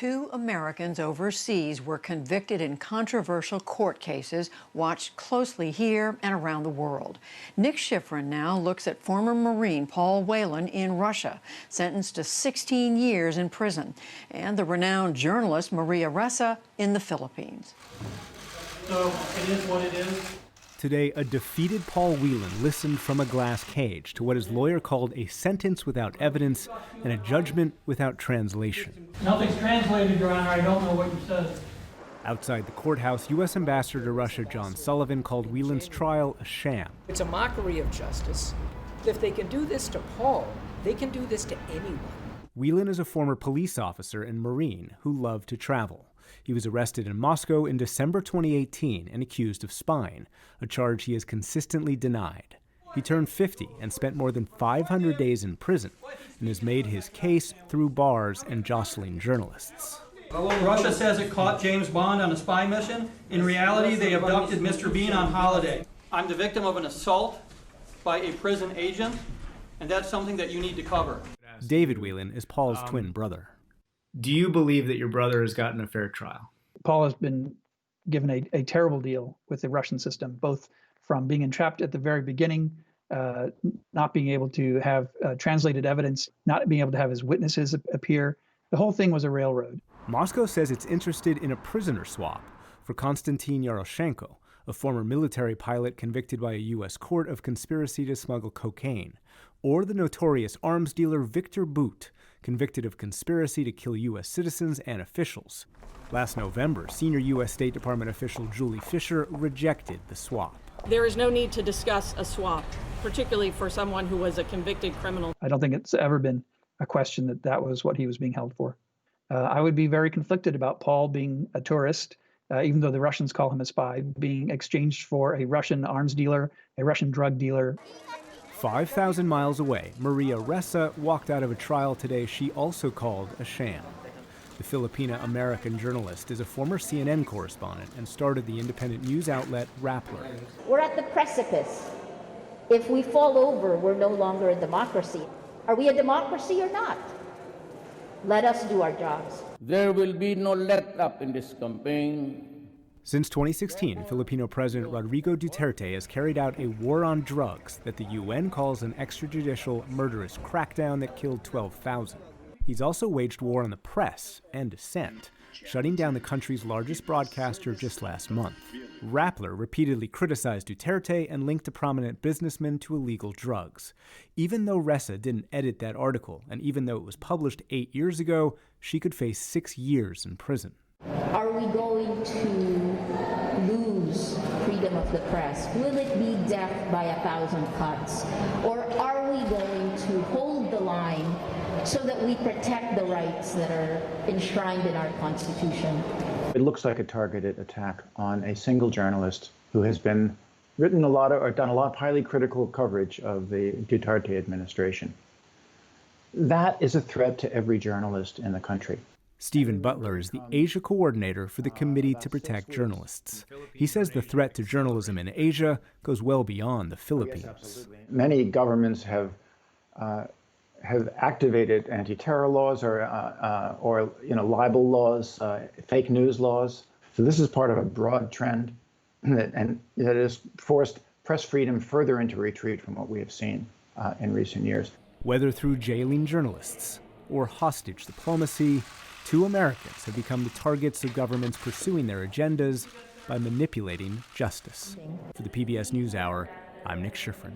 Two Americans overseas were convicted in controversial court cases watched closely here and around the world. Nick Schifrin now looks at former Marine Paul Whelan in Russia, sentenced to 16 years in prison, and the renowned journalist Maria Ressa in the Philippines. So it is what it is. Today, a defeated Paul Whelan listened from a glass cage to what his lawyer called a sentence without evidence and a judgment without translation. Nothing's translated, Your Honor. I don't know what you said. Outside the courthouse, U.S. Ambassador to Russia John Sullivan called Whelan's trial a sham. It's a mockery of justice. If they can do this to Paul, they can do this to anyone. Whelan is a former police officer and Marine who loved to travel. He was arrested in Moscow in December 2018 and accused of spying, a charge he has consistently denied. He turned 50 and spent more than 500 days in prison and has made his case through bars and jostling journalists. Russia says it caught James Bond on a spy mission. In reality, they abducted Mr. Bean on holiday. I'm the victim of an assault by a prison agent, and that's something that you need to cover. David Whelan is Paul's twin brother. Do you believe that your brother has gotten a fair trial? Paul has been given a terrible deal with the Russian system, both from being entrapped at the very beginning, not being able to have translated evidence, not being able to have his witnesses appear. The whole thing was a railroad. Moscow says it's interested in a prisoner swap for Konstantin Yaroshenko, a former military pilot convicted by a U.S. court of conspiracy to smuggle cocaine, or the notorious arms dealer Victor Bout, convicted of conspiracy to kill U.S. citizens and officials. Last November, senior U.S. State Department official Julie Fisher rejected the swap. There is no need to discuss a swap, particularly for someone who was a convicted criminal. I don't think it's ever been a question that that was what he was being held for. I would be very conflicted about Paul being a tourist, even though the Russians call him a spy, being exchanged for a Russian arms dealer, a Russian drug dealer. 5,000 miles away, Maria Ressa walked out of a trial today she also called a sham. The Filipina-American journalist is a former CNN correspondent and started the independent news outlet Rappler. We're at the precipice. If we fall over, we're no longer a democracy. Are we a democracy or not? Let us do our jobs. There will be no let up in this campaign. Since 2016, Filipino President Rodrigo Duterte has carried out a war on drugs that the UN calls an extrajudicial, murderous crackdown that killed 12,000. He's also waged war on the press and dissent, shutting down the country's largest broadcaster just last month. Rappler repeatedly criticized Duterte and linked a prominent businessman to illegal drugs. Even though Ressa didn't edit that article, and even though it was published 8 years ago, she could face 6 years in prison. Are we going to lose freedom of the press? Will it be death by 1,000 cuts? Or are we going to hold the line so that we protect the rights that are enshrined in our Constitution? It looks like a targeted attack on a single journalist who has been written a lot of, or done a lot of highly critical coverage of the Duterte administration. That is a threat to every journalist in the country. Stephen Butler is the Asia coordinator for the Committee to Protect Journalists. He says the threat to journalism in Asia goes well beyond the Philippines. Many governments have activated anti-terror laws or libel laws, fake news laws. So this is part of a broad trend that has forced press freedom further into retreat from what we have seen in recent years. Whether through jailing journalists or hostage diplomacy, two Americans have become the targets of governments pursuing their agendas by manipulating justice. For the PBS NewsHour, I'm Nick Schifrin.